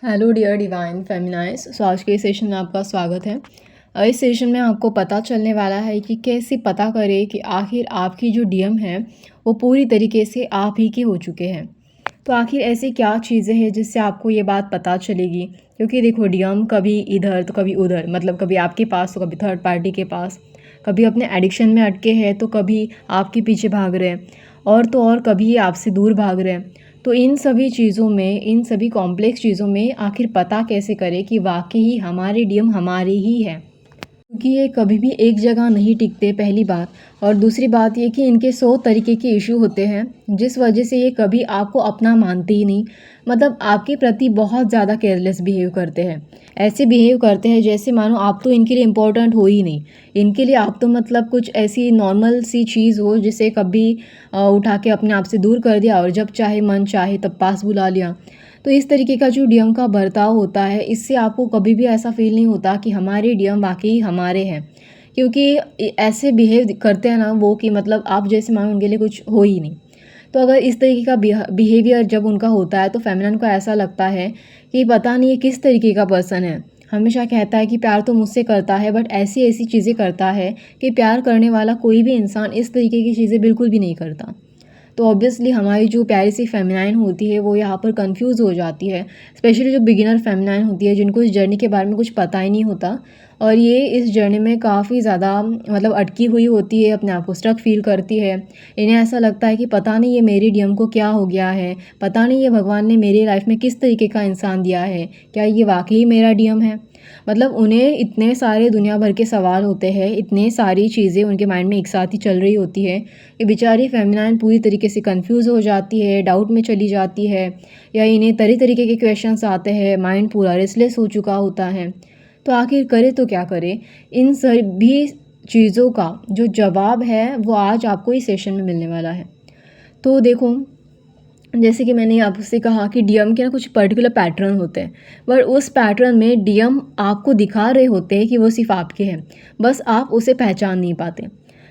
Hello dear divine feminine. So आज के session में आपका स्वागत है। इस सेशन में आपको पता चलने वाला है कि कैसे पता करें कि आखिर आपकी जो डीएम है वो पूरी तरीके से आप ही के हो चुके हैं। तो आखिर ऐसी क्या चीज़ें हैं जिससे आपको ये बात पता चलेगी, क्योंकि देखो डीएम कभी इधर तो कभी उधर, मतलब कभी आपके पास तो कभी थर्ड पार्टी के पास, कभी अपने एडिक्शन में अटके हैं तो कभी आपके पीछे भाग रहे हैं, और तो और कभी ये आपसे दूर भाग रहे हैं। तो इन सभी चीज़ों में, इन सभी कॉम्प्लेक्स चीज़ों में आखिर पता कैसे करें कि वाकई ही हमारे डीएम हमारे ही है, क्योंकि ये कभी भी एक जगह नहीं टिकते, पहली बात। और दूसरी बात ये कि इनके 100 तरीके के इशू होते हैं, जिस वजह से ये कभी आपको अपना मानते ही नहीं, मतलब आपके प्रति बहुत ज़्यादा केयरलेस बिहेव करते हैं। ऐसे बिहेव करते हैं जैसे मानो आप तो इनके लिए इम्पोर्टेंट हो ही नहीं। इनके लिए आप तो मतलब कुछ ऐसी नॉर्मल सी चीज़ हो जिसे कभी उठा के अपने आप से दूर कर दिया और जब चाहे मन चाहे तब पास बुला लिया। तो इस तरीके का जो डीएम का बर्ताव होता है, इससे आपको कभी भी ऐसा फील नहीं होता कि हमारे डीएम वाकई हमारे हैं, क्योंकि ऐसे बिहेव करते हैं ना वो कि मतलब आप जैसे मानो उनके लिए कुछ हो ही नहीं। तो अगर इस तरीके का बिहेवियर जब उनका होता है तो फेमिनिन को ऐसा लगता है कि पता नहीं ये किस तरीके का पर्सन है। हमेशा कहता है कि प्यार तो मुझसे करता है, बट ऐसी ऐसी चीज़ें करता है कि प्यार करने वाला कोई भी इंसान इस तरीके की चीज़ें बिल्कुल भी नहीं करता। तो ऑब्वियसली हमारी जो प्यारी सी फेमिनाइन होती है वो यहाँ पर कंफ्यूज हो जाती है, स्पेशली जो बिगिनर फेमिनाइन होती है जिनको इस जर्नी के बारे में कुछ पता ही नहीं होता, और ये इस जर्नी में काफ़ी ज़्यादा मतलब अटकी हुई होती है, अपने आप को स्ट्रक फील करती है। इन्हें ऐसा लगता है कि पता नहीं ये मेरी डीएम को क्या हो गया है, पता नहीं ये भगवान ने मेरी लाइफ में किस तरीके का इंसान दिया है, क्या ये वाकई मेरा डीएम है। मतलब उन्हें इतने सारे दुनिया भर के सवाल होते हैं, इतने सारी चीज़ें उनके माइंड में एक साथ ही चल रही होती है कि बेचारी फेमिनाइन पूरी तरीके से कंफ्यूज हो जाती है, डाउट में चली जाती है, या इन्हें तरह तरीके के क्वेश्चंस आते हैं, माइंड पूरा रेस्टलेस हो चुका होता है। तो आखिर करे तो क्या करे। इन सभी चीज़ों का जो जवाब है वो आज आपको इस सेशन में मिलने वाला है। तो देखो, जैसे कि मैंने आपसे कहा कि डीएम के ना कुछ पर्टिकुलर पैटर्न होते हैं, पर उस पैटर्न में डीएम आपको दिखा रहे होते हैं कि वो सिर्फ आपके हैं, बस आप उसे पहचान नहीं पाते।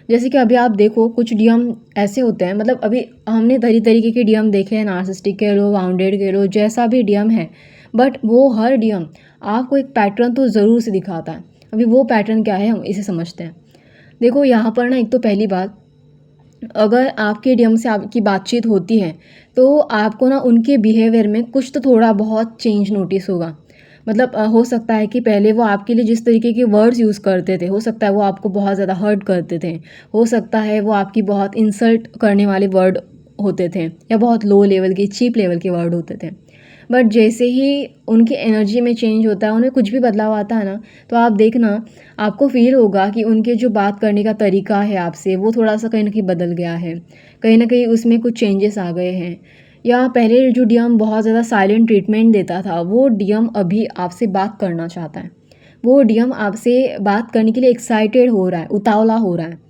जैसे कि अभी आप देखो कुछ डीएम ऐसे होते हैं, मतलब अभी हमने तरह तरीके के डीएम देखे हैं, नार्सिसिस्टिक कह लो, वाउंडेड कह लो, जैसा भी डीएम है, बट वो हर डीएम आपको एक पैटर्न तो ज़रूर से दिखाता है। अभी वो पैटर्न क्या है हम इसे समझते हैं। देखो यहाँ पर ना, एक तो पहली बात, अगर आपके डीएम से आपकी बातचीत होती है तो आपको ना उनके बिहेवियर में कुछ तो थोड़ा बहुत चेंज नोटिस होगा। मतलब हो सकता है कि पहले वो आपके लिए जिस तरीके के वर्ड्स यूज़ करते थे, हो सकता है वो आपको बहुत ज़्यादा हर्ट करते थे, हो सकता है वो आपकी बहुत इंसल्ट करने वाले वर्ड होते थे, या बहुत लो लेवल के चीप लेवल के वर्ड होते थे। बट जैसे ही उनकी एनर्जी में चेंज होता है, उनमें कुछ भी बदलाव आता है ना, तो आप देखना आपको फ़ील होगा कि उनके जो बात करने का तरीका है आपसे वो थोड़ा सा कहीं ना कहीं बदल गया है, कहीं ना कहीं उसमें कुछ चेंजेस आ गए हैं। या पहले जो डीएम बहुत ज़्यादा साइलेंट ट्रीटमेंट देता था, वो डीएम अभी आपसे बात करना चाहता है। वो डीएम आपसे बात करने के लिए एक्साइटेड हो रहा है, उतावला हो रहा है।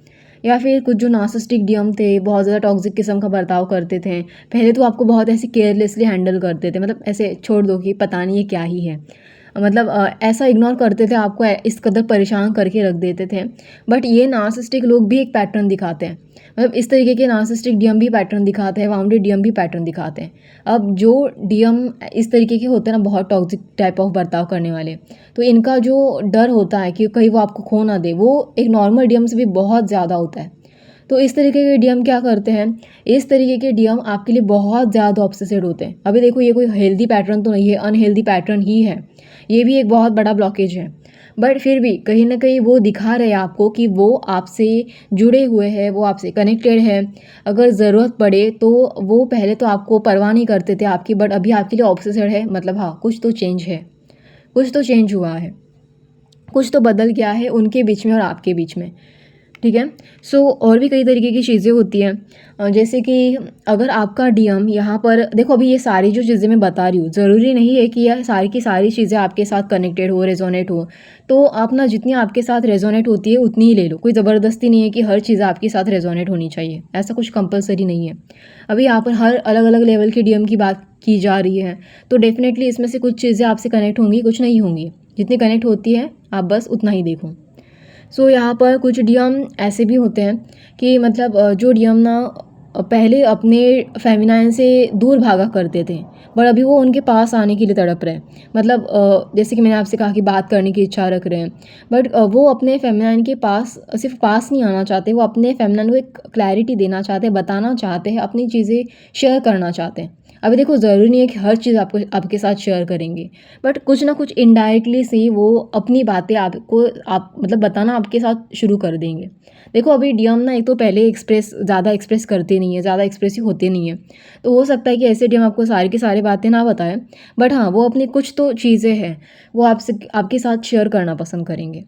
या फिर कुछ जो नार्सिसिस्टिक डीएम थे, बहुत ज़्यादा टॉक्सिक किस्म का बर्ताव करते थे, पहले तो आपको बहुत ऐसे केयरलेसली हैंडल करते थे, मतलब ऐसे छोड़ दो कि पता नहीं ये क्या ही है, मतलब ऐसा इग्नोर करते थे, आपको इस कदर परेशान करके रख देते थे। बट ये नार्सिसिस्टिक लोग भी एक पैटर्न दिखाते हैं, मतलब इस तरीके के नार्सिसिस्टिक डीएम भी पैटर्न दिखाते हैं, वाउंडेड डीएम भी पैटर्न दिखाते हैं। अब जो डीएम इस तरीके के होते हैं ना, बहुत टॉक्सिक टाइप ऑफ बर्ताव करने वाले, तो इनका जो डर होता है कि कहीं वो आपको खो ना दे, वो एक नॉर्मल डीएम से भी बहुत ज़्यादा होता है। तो इस तरीके के डीएम क्या करते हैं, इस तरीके के डीएम आपके लिए बहुत ज़्यादा ऑब्सेसिड होते हैं। अभी देखो, ये कोई हेल्दी पैटर्न तो नहीं है, अनहेल्दी पैटर्न ही है, ये भी एक बहुत बड़ा ब्लॉकेज है। बट फिर भी कहीं ना कहीं वो दिखा रहे हैं आपको कि वो आपसे जुड़े हुए हैं, वो आपसे कनेक्टेड है। अगर ज़रूरत पड़े तो वो पहले तो आपको परवाह नहीं करते थे आपकी, बट अभी आपके लिए ऑब्सेसिड है, मतलब हाँ कुछ तो चेंज है, कुछ तो चेंज हुआ है, कुछ तो बदल गया है उनके बीच में और आपके बीच में। ठीक है। सो और भी कई तरीके की चीज़ें होती हैं, जैसे कि अगर आपका डीएम यहाँ पर देखो, अभी ये सारी जो चीज़ें मैं बता रही हूँ, ज़रूरी नहीं है कि यह सारी की सारी चीज़ें आपके साथ कनेक्टेड हो, रेजोनेट हो। तो आप ना जितनी आपके साथ रेजोनेट होती है उतनी ही ले लो, कोई ज़बरदस्ती नहीं है कि हर चीज़ आपके साथ रेजोनेट होनी चाहिए, ऐसा कुछ कंपलसरी नहीं है। अभी यहाँ पर हर अलग अलग लेवल के डीएम की बात की जा रही है, तो डेफिनेटली इसमें से कुछ चीज़ें आपसे कनेक्ट होंगी, कुछ नहीं होंगी। जितनी कनेक्ट होती है आप बस उतना ही देखो। सो यहाँ पर कुछ डीएम ऐसे भी होते हैं कि मतलब जो डीएम ना पहले अपने फेमिनाइन से दूर भागा करते थे, बट अभी वो उनके पास आने के लिए तड़प रहे हैं। मतलब जैसे कि मैंने आपसे कहा कि बात करने की इच्छा रख रहे हैं, बट वो अपने फेमिनाइन के पास सिर्फ पास नहीं आना चाहते, वो अपने फेमिनाइन को एक क्लैरिटी देना चाहते हैं, बताना चाहते हैं, अपनी चीज़ें शेयर करना चाहते हैं। अभी देखो, ज़रूरी नहीं है कि हर चीज़ आपको आपके साथ शेयर करेंगे, बट कुछ ना कुछ इनडायरेक्टली से वो अपनी बातें आपको आप मतलब बताना आपके साथ शुरू कर देंगे। देखो, अभी डीएम ना एक तो पहले ज़्यादा एक्सप्रेस करते नहीं है, ज़्यादा एक्सप्रेसिव होते नहीं है, तो हो सकता है कि ऐसे डीएम आपको सारी की सारी बातें ना बताएं, बट हाँ, वो अपनी कुछ तो चीज़ें हैं वो आपसे आपके साथ शेयर करना पसंद करेंगे।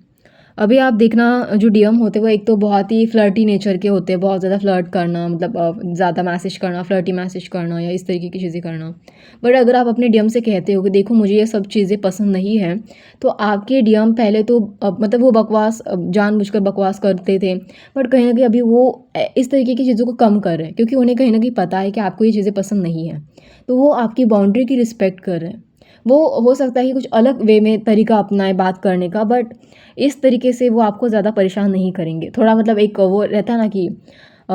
अभी आप देखना, जो डीएम होते हैं वो एक तो बहुत ही फ्लर्टी नेचर के होते हैं, बहुत ज़्यादा फ्लर्ट करना, मतलब ज़्यादा मैसेज करना, फ्लर्टी मैसेज करना या इस तरीके की चीज़ें करना। बट अगर आप अपने डीएम से कहते हो कि देखो मुझे ये सब चीज़ें पसंद नहीं हैं, तो आपके डीएम पहले तो मतलब वो बकवास जानबूझकर बकवास करते थे, बट कहीं ना कहीं अभी वो इस तरीके की चीज़ों को कम कर रहे हैं, क्योंकि उन्हें कहीं ना कहीं पता है कि आपको ये चीज़ें पसंद नहीं हैं, तो वो आपकी बाउंड्री की रिस्पेक्ट कर रहे हैं। वो हो सकता है कि कुछ अलग वे में तरीका अपनाए बात करने का, बट इस तरीके से वो आपको ज़्यादा परेशान नहीं करेंगे। थोड़ा मतलब एक वो रहता है ना कि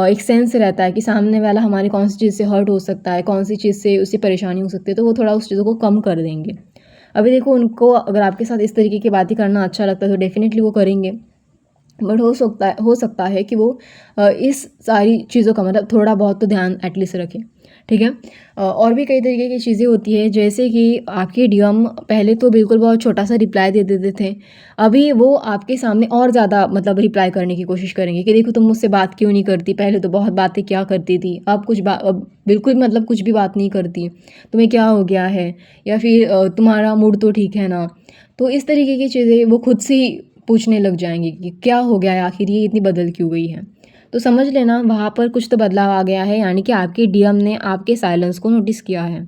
एक सेंस रहता है कि सामने वाला हमारी कौन सी चीज़ से हर्ट हो सकता है, कौन सी चीज़ से उसे परेशानी हो सकती है, तो वो थोड़ा उस चीज़ों को कम कर देंगे। अभी देखो, उनको अगर आपके साथ इस तरीके की बातें करना अच्छा लगता है तो डेफ़िनेटली वो करेंगे। बट हो सकता है कि वो इस सारी चीज़ों का मतलब थोड़ा बहुत तो ध्यान एटलीस्ट रखें, ठीक है। और भी कई तरीके की चीज़ें होती है, जैसे कि आपके डीएम पहले तो बिल्कुल बहुत छोटा सा रिप्लाई दे देते थे, अभी वो आपके सामने और ज़्यादा मतलब रिप्लाई करने की कोशिश करेंगे कि देखो तुम मुझसे बात क्यों नहीं करती, पहले तो बहुत बातें क्या करती थी, अब बिल्कुल मतलब कुछ भी बात नहीं करती, तुम्हें क्या हो गया है, या फिर तुम्हारा मूड तो ठीक है ना। तो इस तरीके की चीज़ें वो खुद से ही पूछने लग जाएंगे कि क्या हो गया है आखिर, ये इतनी बदल क्यों गई है। तो समझ लेना वहाँ पर कुछ तो बदलाव आ गया है, यानी कि आपके डीएम ने आपके साइलेंस को नोटिस किया है।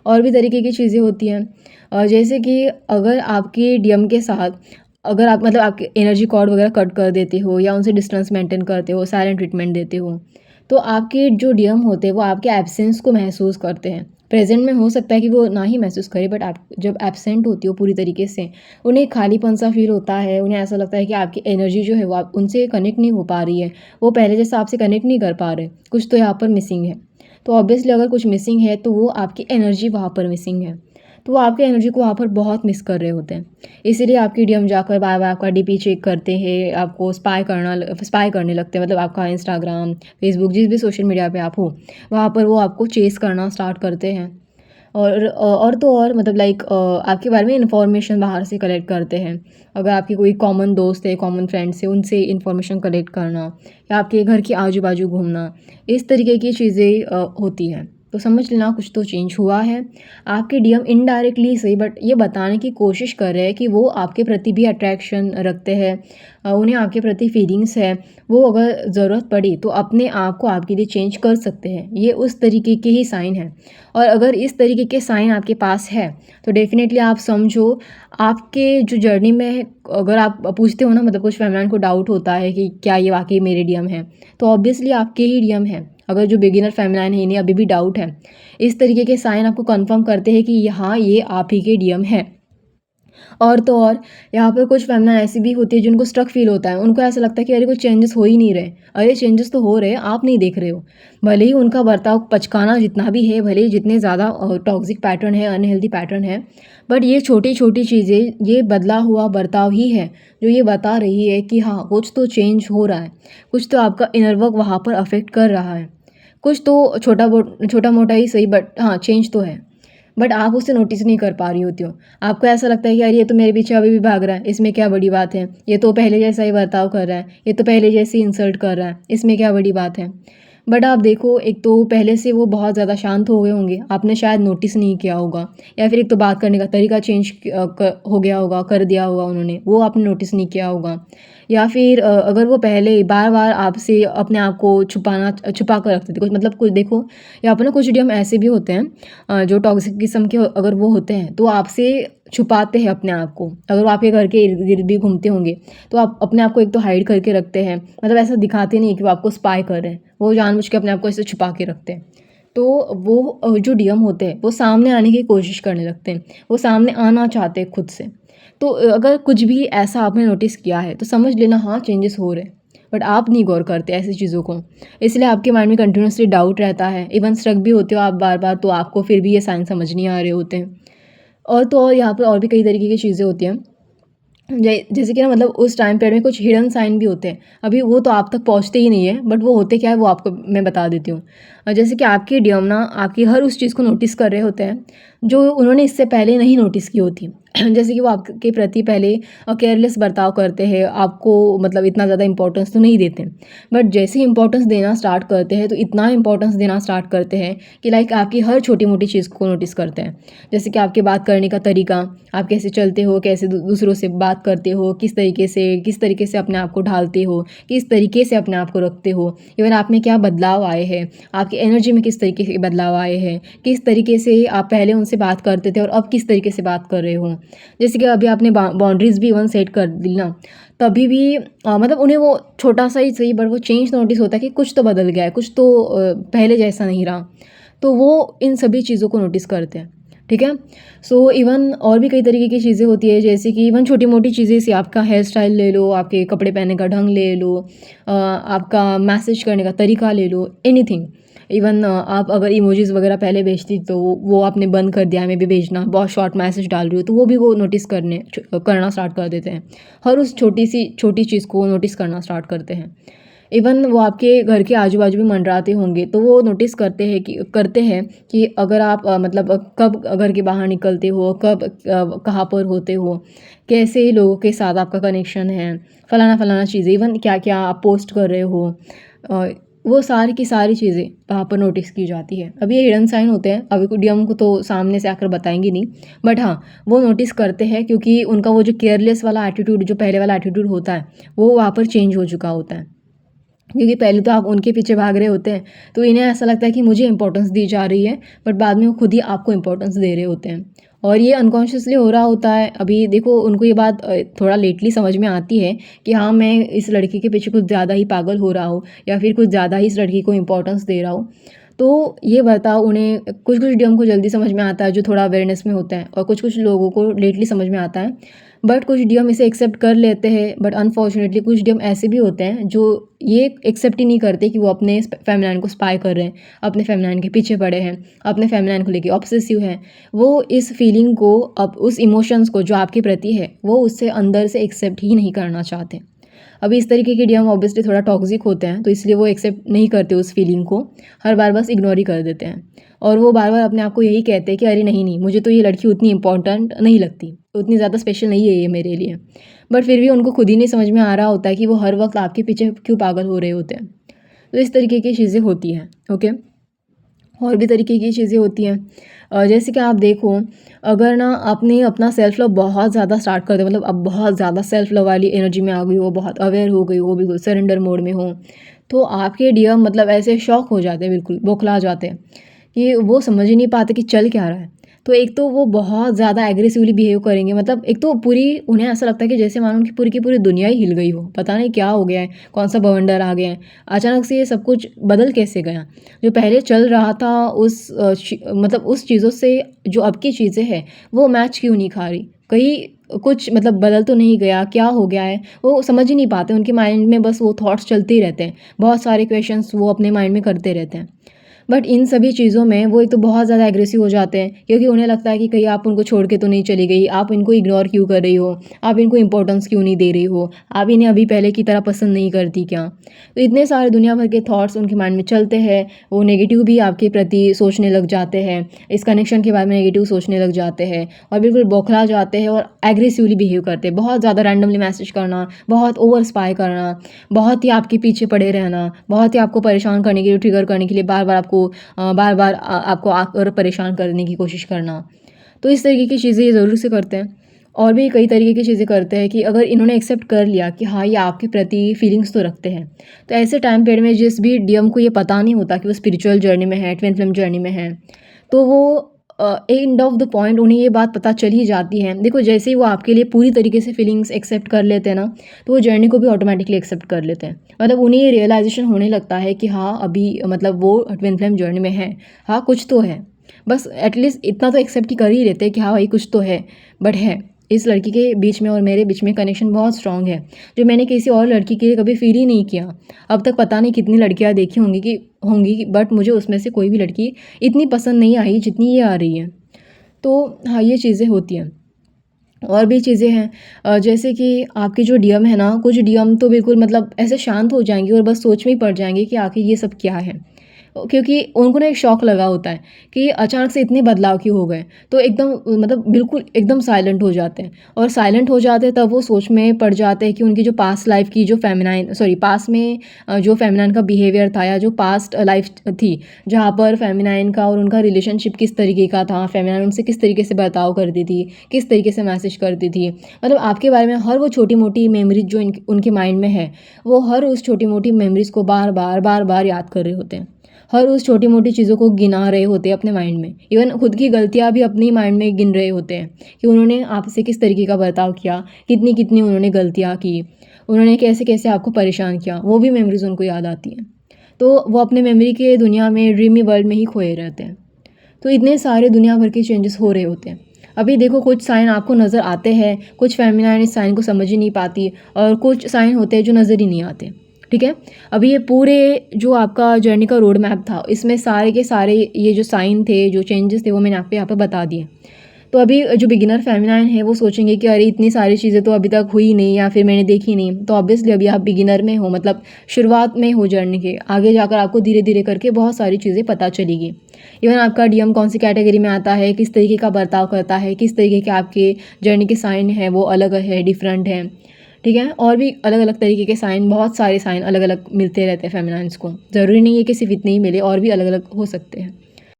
और भी तरीके की चीज़ें होती हैं, जैसे कि अगर आपके डीएम के साथ अगर आप मतलब आपके एनर्जी कॉर्ड वगैरह कट कर देते हो या उनसे डिस्टेंस मेंटेन करते हो, साइलेंट ट्रीटमेंट देते हो, तो आपके जो डीएम होते हैं वो आपके एब्सेंस को महसूस करते हैं। प्रेजेंट में हो सकता है कि वो ना ही महसूस करे, बट आप जब एब्सेंट होती हो पूरी तरीके से, उन्हें खालीपन सा फील होता है, उन्हें ऐसा लगता है कि आपकी एनर्जी जो है वो आप उनसे कनेक्ट नहीं हो पा रही है, वो पहले जैसा आपसे कनेक्ट नहीं कर पा रहे, कुछ तो यहाँ पर मिसिंग है। तो ऑब्वियसली अगर कुछ मिसिंग है तो वो आपकी एनर्जी वहाँ पर मिसिंग है, तो वो आपकी एनर्जी को वहाँ पर बहुत मिस कर रहे होते हैं। इसीलिए आपकी डीएम जाकर बार बार आपका डीपी चेक करते हैं, आपको स्पाई करने लगते हैं, मतलब आपका इंस्टाग्राम, फेसबुक, जिस भी सोशल मीडिया पे आप हो वहाँ पर वो आपको चेस करना स्टार्ट करते हैं। और तो और मतलब लाइक आपके बारे में इन्फॉर्मेशन बाहर से कलेक्ट करते हैं। अगर आपकी कोई कॉमन दोस्त है, कॉमन फ्रेंड्स है, उनसे इन्फॉर्मेशन कलेक्ट करना या आपके घर के आजू बाजू घूमना, इस तरीके की चीज़ें होती हैं। तो समझ लेना कुछ तो चेंज हुआ है। आपके डीएम इनडायरेक्टली सही, बट ये बताने की कोशिश कर रहे हैं कि वो आपके प्रति भी अट्रैक्शन रखते हैं, उन्हें आपके प्रति फीलिंग्स है। वो अगर ज़रूरत पड़ी तो अपने आप को आपके लिए चेंज कर सकते हैं, ये उस तरीके के ही साइन है। और अगर इस तरीके के साइन आपके पास है तो डेफ़िनेटली आप समझो, आपके जो जर्नी में अगर आप पूछते हो ना, मतलब कुछ फैमिली को डाउट होता है कि क्या ये वाक़ई मेरे डीएम है, तो ऑब्वियसली आपके ही डीएम है। अगर जो बिगिनर फैमिली है इन्हें अभी भी डाउट है, इस तरीके के साइन आपको कन्फर्म करते हैं कि हाँ, ये आप ही के डीएम है। और तो और यहाँ पर कुछ फैमिली ऐसी भी होती है जिनको स्ट्रक फील होता है, उनको ऐसा लगता है कि अरे कुछ चेंजेस हो ही नहीं रहे, अरे चेंजेस तो हो रहे हैं, आप नहीं देख रहे हो। भले ही उनका बर्ताव पचकाना जितना भी है, भले ही जितने ज़्यादा टॉक्सिक पैटर्न है, अनहेल्दी पैटर्न है, बट ये छोटी छोटी चीज़ें, ये बदला हुआ बर्ताव ही है जो ये बता रही है कि हाँ, कुछ तो चेंज हो रहा है, कुछ तो आपका इनर वर्क वहाँ पर अफेक्ट कर रहा है। कुछ तो छोटा मोटा ही सही, बट हाँ, चेंज तो है, बट आप उसे नोटिस नहीं कर पा रही होती हो। आपको ऐसा लगता है कि यार ये तो मेरे पीछे अभी भी भाग रहा है, इसमें क्या बड़ी बात है, ये तो पहले जैसा ही बर्ताव कर रहा है, ये तो पहले जैसी इंसल्ट कर रहा है, इसमें क्या बड़ी बात है। बट आप देखो, एक तो पहले से वो बहुत ज़्यादा शांत हो गए होंगे, आपने शायद नोटिस नहीं किया होगा, या फिर एक तो बात करने का तरीका चेंज हो गया होगा, कर दिया होगा उन्होंने, वो आपने नोटिस नहीं किया होगा। या फिर अगर वो पहले बार बार आपसे अपने आप को छुपा कर रखते थे कुछ, मतलब कुछ देखो, यहाँ पर ना कुछ डीएम ऐसे भी होते हैं जो टॉक्सिक किस्म के अगर वो होते हैं तो आपसे छुपाते हैं अपने आप को। अगर वो आपके घर के इर्द गिर्द भी घूमते होंगे तो आप अपने आप को एक तो हाइड करके रखते हैं, मतलब ऐसा दिखाते नहीं है कि वो आपको स्पाई कर रहे हैं, वो जानबूझ के अपने आप को ऐसे छुपा के रखते हैं। तो वो जो डीएम होते हैं वो सामने आने की कोशिश करने लगते हैं, वो सामने आना चाहते हैं खुद से। तो अगर कुछ भी ऐसा आपने नोटिस किया है तो समझ लेना हाँ, चेंजेस हो रहे हैं। बट आप नहीं गौर करते ऐसी चीज़ों को, इसलिए आपके माइंड में कंटिन्यूसली डाउट रहता है। इवन स्ट्रक भी होते हो आप बार बार, तो आपको फिर भी ये साइन समझ नहीं आ रहे होते हैं। और तो और यहाँ पर और भी कई तरीके की चीज़ें होती हैं, जैसे कि ना मतलब उस टाइम पीरियड में कुछ हिडन साइन भी होते हैं। अभी वो तो आप तक पहुँचते ही नहीं है, बट वो होते क्या है वो आपको मैं बता देती हूँ। जैसे कि आपके डीएम ना आपकी हर उस चीज़ को नोटिस कर रहे होते हैं जो उन्होंने इससे पहले नहीं नोटिस की होती। जैसे कि वो आपके प्रति पहले केयरलेस बर्ताव करते हैं, आपको मतलब इतना ज़्यादा इंपॉर्टेंस तो नहीं देते, बट जैसे ही इंपॉर्टेंस देना स्टार्ट करते हैं तो इतना इंपॉर्टेंस देना स्टार्ट करते हैं कि लाइक आपकी हर छोटी मोटी चीज़ को नोटिस करते हैं। जैसे कि आपके बात करने का तरीका, आप कैसे चलते हो, कैसे दूसरों से बात करते हो, किस तरीके से अपने आप को ढालते हो, किस तरीके से अपने आप को रखते हो, इवन आप में क्या बदलाव आए हैं, आपकी एनर्जी में किस तरीके के बदलाव आए हैं, किस तरीके से आप पहले उनसे बात करते थे और अब किस तरीके से बात कर रहे हो। जैसे कि अभी आपने बाउंड्रीज़ भी इवन सेट कर दी ना, तभी भी मतलब उन्हें वो छोटा सा ही सही बट वो चेंज नोटिस होता है कि कुछ तो बदल गया है, कुछ तो पहले जैसा नहीं रहा। तो वो इन सभी चीज़ों को नोटिस करते हैं, ठीक है। सो इवन और भी कई तरीके की चीज़ें होती है, जैसे कि इवन छोटी मोटी चीज़ें से आपका हेयर स्टाइल ले लो, आपके कपड़े पहनने का ढंग ले लो, आपका मैसेज करने का तरीका ले लो, एनीथिंग। इवन आप अगर इमोजीज़ वगैरह पहले भेजती तो वो आपने बंद कर दिया है मे बी भेजना, बहुत शॉर्ट मैसेज डाल रही हो तो वो भी वो नोटिस करना स्टार्ट कर देते हैं। हर उस छोटी चीज़ को नोटिस करना स्टार्ट करते हैं। इवन वो आपके घर के आजू बाजू भी मंडराते होंगे तो वो नोटिस करते हैं कि अगर आप मतलब कब घर के बाहर निकलते हो, कब कहाँ पर होते हो, कैसे लोगों के साथ आपका कनेक्शन है, फलाना फलाना चीज़ें, इवन क्या क्या आप पोस्ट कर रहे हो, अ, वो सारी की सारी चीज़ें वहाँ पर नोटिस की जाती है। अब ये हिडन साइन होते हैं, अभी को डीएम को तो सामने से आकर बताएंगे नहीं, बट हाँ वो नोटिस करते हैं क्योंकि उनका वो जो केयरलेस वाला एटीट्यूड, जो पहले वाला एटीट्यूड होता है वो वहाँ पर चेंज हो चुका होता है। क्योंकि पहले तो आप उनके पीछे भाग रहे होते हैं तो इन्हें ऐसा लगता है कि मुझे इंपॉर्टेंस दी जा रही है, बट बाद में वो खुद ही आपको इंपॉर्टेंस दे रहे होते हैं और ये अनकॉन्शियसली हो रहा होता है। अभी देखो उनको ये बात थोड़ा लेटली समझ में आती है कि हाँ मैं इस लड़की के पीछे कुछ ज़्यादा ही पागल हो रहा हूँ या फिर कुछ ज़्यादा ही इस लड़की को इंपॉर्टेंस दे रहा हूँ। तो ये बताओ उन्हें कुछ कुछ डीएम को जल्दी समझ में आता है जो थोड़ा अवेयरनेस में होता है, और कुछ कुछ लोगों को लेटली समझ में आता है। बट कुछ डीएम इसे एक्सेप्ट कर लेते हैं, बट अनफॉर्चुनेटली कुछ डीएम ऐसे भी होते हैं जो ये एक्सेप्ट ही नहीं करते कि वो अपने फेमिनाइन को स्पाई कर रहे हैं, अपने फेमिनाइन के पीछे पड़े हैं, अपने फेमिनाइन को लेके ऑब्सेसिव हैं। वो इस फीलिंग को, अब उस इमोशंस को जो आपके प्रति है वो उससे अंदर से एक्सेप्ट ही नहीं करना चाहते। अभी इस तरीके के डीएम ऑब्वियसली थोड़ा टॉक्सिक होते हैं तो इसलिए वो एक्सेप्ट नहीं करते उस फीलिंग को, हर बार बस इग्नोर ही कर देते हैं और वो बार बार अपने आप को यही कहते हैं कि अरे नहीं नहीं, मुझे तो ये लड़की उतनी इंपॉर्टेंट नहीं लगती, उतनी ज़्यादा स्पेशल नहीं है ये मेरे लिए। बट फिर भी उनको खुद ही नहीं समझ में आ रहा होता है कि वो हर वक्त आपके पीछे क्यों पागल हो रहे होते हैं। तो इस तरीके की चीज़ें होती हैं, ओके। और भी तरीके की चीज़ें होती हैं, जैसे कि आप देखो, अगर ना आपने अपना सेल्फ लव बहुत ज़्यादा स्टार्ट कर दिया, मतलब अब बहुत ज़्यादा सेल्फ लव वाली एनर्जी में आ गई हो, बहुत अवेयर हो गई हो, बिल्कुल सरेंडर मोड में हो, तो आपके डीएम मतलब ऐसे शॉक हो जाते हैं, बिल्कुल बौखला जाते हैं कि वो समझ ही नहीं पाते कि चल क्या रहा है। तो एक तो वो बहुत ज़्यादा एग्रेसिवली बिहेव करेंगे, मतलब एक तो पूरी उन्हें ऐसा लगता है कि जैसे मानो उनकी पूरी की पूरी दुनिया ही हिल गई हो, पता नहीं क्या हो गया है, कौन सा बवंडर आ गया है, अचानक से ये सब कुछ बदल कैसे गया। जो पहले चल रहा था मतलब उस चीज़ों से जो अब की चीज़ें हैं वो मैच क्यों नहीं खा रही, कहीं कुछ मतलब बदल तो नहीं गया, क्या हो गया है, वो समझ ही नहीं पाते। उनके माइंड में बस वो थॉट्स चलते ही रहते हैं, बहुत सारे क्वेश्चंस वो अपने माइंड में करते रहते हैं। बट इन सभी चीज़ों में वो एक तो बहुत ज़्यादा एग्रेसिव हो जाते हैं क्योंकि उन्हें लगता है कि कहीं आप उनको छोड़ के तो नहीं चली गई, आप इनको इग्नोर क्यों कर रही हो, आप इनको इंपॉर्टेंस क्यों नहीं दे रही हो, आप इन्हें अभी पहले की तरह पसंद नहीं करती क्या। तो इतने सारे दुनिया भर के थॉट्स उनके माइंड में चलते हैं, वो नेगेटिव भी आपके प्रति सोचने लग जाते हैं, इस कनेक्शन के बारे में नेगेटिव सोचने लग जाते हैं और बिल्कुल बौखला जाते हैं और एग्रेसिवली बिहेव करते हैं। बहुत ज़्यादा रैंडमली मैसेज करना, बहुत ओवर स्पाई करना, बहुत ही आपके पीछे पड़े रहना, बहुत ही आपको परेशान करने के लिए, ट्रिगर करने के लिए बार बार आपको आकर परेशान करने की कोशिश करना। तो इस तरीके की चीज़ें ये ज़रूर से करते हैं। और भी कई तरीके की चीज़ें करते हैं कि अगर इन्होंने एक्सेप्ट कर लिया कि हाँ ये आपके प्रति फीलिंग्स तो रखते हैं, तो ऐसे टाइम पीरियड में जिस भी डीएम को ये पता नहीं होता कि वो स्पिरिचुअल जर्नी में है, ट्विन फ्लेम जर्नी में है, तो वो एंड ऑफ द पॉइंट उन्हें ये बात पता चल ही जाती है। देखो जैसे ही वो आपके लिए पूरी तरीके से फीलिंग्स एक्सेप्ट कर लेते हैं ना, तो वो जर्नी को भी ऑटोमेटिकली एक्सेप्ट कर लेते हैं। मतलब उन्हें ये रियलाइजेशन होने लगता है कि हाँ अभी मतलब वो ट्विन फ्लेम जर्नी में है, हाँ कुछ तो है, बस एटलीस्ट इतना तो एक्सेप्ट ही कर ही लेते हैं कि हाँ भाई कुछ तो है, बट है। इस लड़की के बीच में और मेरे बीच में कनेक्शन बहुत स्ट्रॉन्ग है, जो मैंने किसी और लड़की के लिए कभी फ़ील ही नहीं किया। अब तक पता नहीं कितनी लड़कियाँ देखी होंगी बट मुझे उसमें से कोई भी लड़की इतनी पसंद नहीं आई जितनी ये आ रही है। तो हाँ, ये चीज़ें होती हैं। और भी चीज़ें हैं जैसे कि आपके जो डीएम है ना, कुछ डीएम तो बिल्कुल मतलब ऐसे शांत हो जाएँगे और बस सोच में ही पड़ जाएँगे कि आखिर ये सब क्या है। क्योंकि उनको ना एक शॉक लगा होता है कि अचानक से इतने बदलाव क्यों हो गए। तो एकदम मतलब बिल्कुल एकदम साइलेंट हो जाते हैं और साइलेंट हो जाते हैं तब वो सोच में पड़ जाते हैं कि उनकी जो पास्ट लाइफ़ की जो पास्ट में जो फेमिनाइन का बिहेवियर था या जो पास्ट लाइफ़ थी, जहाँ पर फेमिनाइन का और उनका रिलेशनशिप किस तरीके का था, फेमिनाइन उनसे किस तरीके से बर्ताव करती थी, किस तरीके से मैसेज करती थी। मतलब आपके बारे में हर वो छोटी-मोटी मेमोरीज़ जो उनके माइंड में है, वो हर उस छोटी-मोटी मेमोरीज़ को बार-बार याद कर रहे होते हैं। हर उस छोटी-मोटी चीज़ों को गिना रहे होते हैं अपने माइंड में। इवन खुद की गलतियाँ भी अपनी माइंड में गिन रहे होते हैं कि उन्होंने आपसे किस तरीके का बर्ताव किया, कितनी-कितनी उन्होंने गलतियाँ की, उन्होंने कैसे-कैसे आपको परेशान किया, वो भी मेमोरीज़ उनको याद आती हैं। तो वो अपने मेमोरी के दुनिया में, ड्रीमी वर्ल्ड में ही खोए रहते हैं। तो इतने सारे दुनिया भर के चेंजेस हो रहे होते हैं। अभी देखो कुछ साइन आपको नज़र आते हैं, कुछ फेमिनाइन इस साइन को समझ ही नहीं पाती और कुछ साइन होते हैं जो नज़र ही नहीं आते। ठीक है? अभी ये पूरे जो आपका जर्नी का रोड मैप था, इसमें सारे के सारे ये जो साइन थे, जो चेंजेस थे, वो मैंने आपको यहाँ पे बता दिए। तो अभी जो बिगिनर फेमिनाइन है वो सोचेंगे कि अरे इतनी सारी चीज़ें तो अभी तक हुई नहीं या फिर मैंने देखी नहीं। तो ऑब्वियसली अभी आप बिगिनर में हो, मतलब शुरुआत में हो जर्नी के। आगे जाकर आपको धीरे-धीरे करके बहुत सारी चीज़ें पता चलेगी। इवन आपका डीएम कौन सी कैटेगरी में आता है, किस तरीके का बर्ताव करता है, किस तरीके के आपके जर्नी के साइन हैं वो अलग है, डिफरेंट हैं। ठीक है? और भी अलग-अलग तरीके के साइन, बहुत सारे साइन अलग-अलग मिलते रहते हैं फेमिनाइन्स को। ज़रूरी नहीं है कि सिर्फ़ इतने ही मिले, और भी अलग-अलग हो सकते हैं।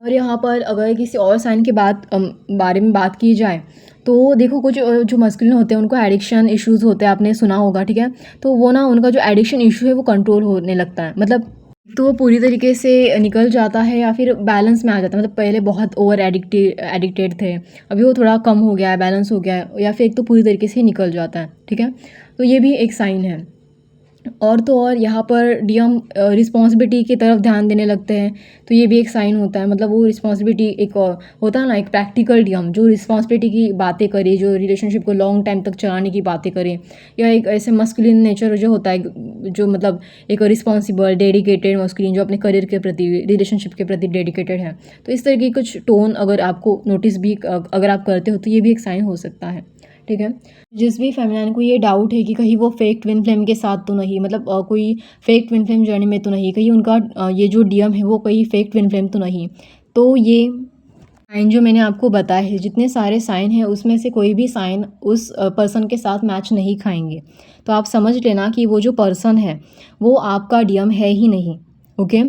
और यहाँ पर अगर किसी और साइन के बारे में बात की जाए, तो देखो कुछ जो मस्कुलिन होते हैं उनको एडिक्शन इश्यूज़ होते हैं, आपने सुना होगा, ठीक है? तो वो ना उनका जो एडिक्शन इश्यू है वो कंट्रोल होने लगता है। मतलब तो वो पूरी तरीके से निकल जाता है या फिर बैलेंस में आ जाता है। मतलब पहले बहुत ओवर एडिक्टेड थे, अभी वो थोड़ा कम हो गया है, बैलेंस हो गया है, या फिर एक तो पूरी तरीके से ही निकल जाता है। ठीक है? तो ये भी एक साइन है। और तो और यहाँ पर डीएम रिस्पॉन्सिबिलिटी की तरफ ध्यान देने लगते हैं, तो ये भी एक साइन होता है। मतलब वो रिस्पॉन्सिबिलिटी एक होता है ना, एक प्रैक्टिकल डीएम जो रिस्पॉन्सिबिलिटी की बातें करे, जो रिलेशनशिप को लॉन्ग टाइम तक चलाने की बातें करे, या एक ऐसे मस्कुलिन नेचर जो होता है, जो मतलब एक रिस्पॉन्सिबल डेडिकेटेड मस्कुलिन जो अपने करियर के प्रति, रिलेशनशिप के प्रति डेडिकेटेड है। तो इस तरह की कुछ टोन अगर आपको नोटिस भी अगर आप करते हो तो ये भी एक साइन हो सकता है। ठीक है? जिस भी फेमिनाइन को ये डाउट है कि कहीं वो फेक ट्विन फ्लेम के साथ तो नहीं, मतलब कोई फेक ट्विन फ्लेम जर्नी में तो नहीं, कहीं उनका ये जो डीएम है वो कहीं फेक ट्विन फ्लेम तो नहीं, तो ये साइन जो मैंने आपको बताए हैं, जितने सारे साइन हैं उसमें से कोई भी साइन उस पर्सन के साथ मैच नहीं खाएंगे। तो आप समझ लेना कि वो जो पर्सन है वो आपका डीएम है ही नहीं। ओके?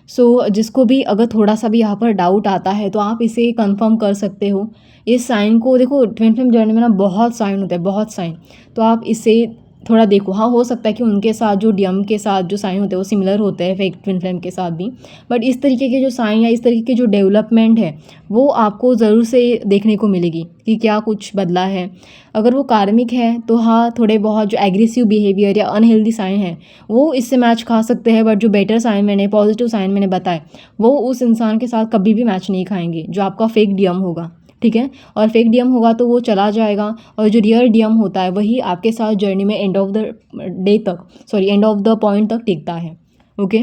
सो जिसको भी अगर थोड़ा सा भी यहाँ पर डाउट आता है तो आप इसे कंफर्म कर सकते हो। इस साइन को देखो, ट्विन फ्लेम जर्नी में ना बहुत साइन होते हैं, बहुत साइन। तो आप इसे थोड़ा देखो। हाँ, हो सकता है कि उनके साथ जो डीएम के साथ जो साइन होते हैं वो सिमिलर होते हैं फेक ट्विन फ्लेम के साथ भी, बट इस तरीके के जो साइन या इस तरीके की जो डेवलपमेंट है वो आपको ज़रूर से देखने को मिलेगी कि क्या कुछ बदला है। अगर वो कार्मिक है तो हाँ, थोड़े बहुत जो एग्रेसिव बिहेवियर या अनहेल्दी साइन है वो इससे मैच खा सकते हैं, बट जो बेटर साइन मैंने, पॉजिटिव साइन मैंने बताए, वो उस इंसान के साथ कभी भी मैच नहीं खाएंगे जो आपका फेक डीएम होगा। ठीक है? और फेक डीएम होगा तो वो चला जाएगा, और जो रियल डीएम होता है वही आपके साथ जर्नी में एंड ऑफ द पॉइंट तक टिकता है। ओके?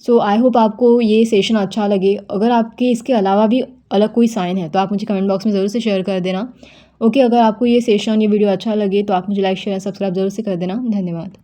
सो आई होप आपको ये सेशन अच्छा लगे। अगर आपके इसके अलावा भी अलग कोई साइन है तो आप मुझे कमेंट बॉक्स में ज़रूर से शेयर कर देना। ओके? अगर आपको ये सेशन, ये वीडियो अच्छा लगे तो आप मुझे लाइक, शेयर, सब्सक्राइब ज़रूर से कर देना। धन्यवाद।